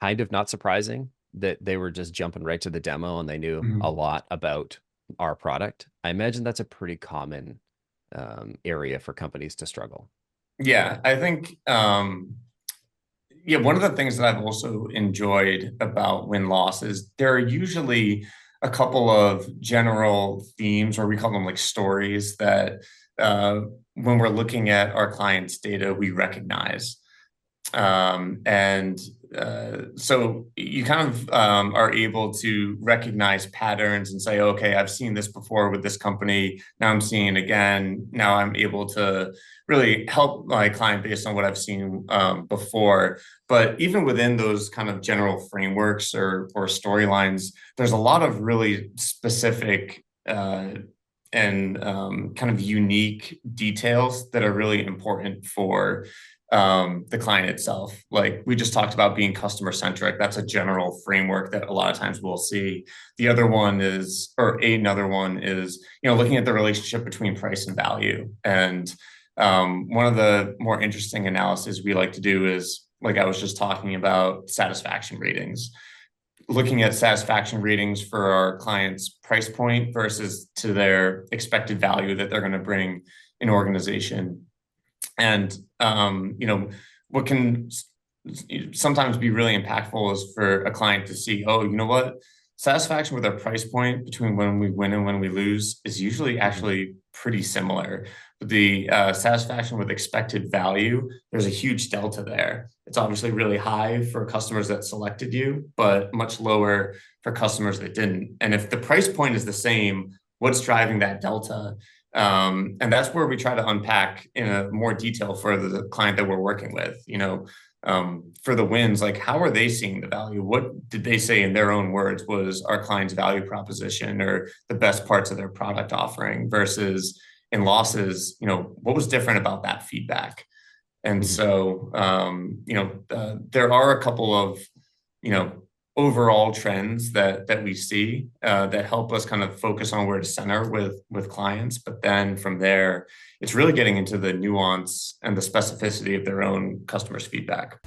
kind of not surprising that they were just jumping right to the demo and they knew a Mhm. lot about our product. I imagine that's a pretty common area for companies to struggle. Yeah, I think yeah, one of the things that I've also enjoyed about win-loss is there are usually a couple of general themes, or we call them like stories, that uh, when we're looking at our clients' data, we recognize. And so you kind of are able to recognize patterns and say, okay, I've seen this before with this company. Now I'm seeing it again. Now I'm able to really help my client based on what I've seen before. But even within those kind of general frameworks or storylines, there's a lot of really specific and kind of unique details that are really important for the client itself. Like we just talked about being customer centric. That's a general framework that a lot of times we'll see. The other one is, or another one is, looking at the relationship between price and value. And one of the more interesting analyses we like to do is, like I was just talking about, satisfaction ratings. Looking at satisfaction ratings for our clients' price point versus to their expected value that they're going to bring an organization. And what can sometimes be really impactful is for a client to see, oh, you know what? Satisfaction with our price point between when we win and when we lose is usually Mhm. actually pretty similar. But the satisfaction with expected value, there's a huge delta there. It's obviously really high for customers that selected you, but much lower for customers that didn't. And if the price point is the same, what's driving that delta? And that's where we try to unpack in a more detail for the client that we're working with. For the wins, like how are they seeing the value? What did they say in their own words was our client's value proposition or the best parts of their product offering versus in losses, what was different about that feedback? And Mhm. so, there are a couple of, you know, overall trends that we see that help us kind of focus on where to center with clients. But then from there, it's really getting into the nuance and the specificity of their own customers' feedback.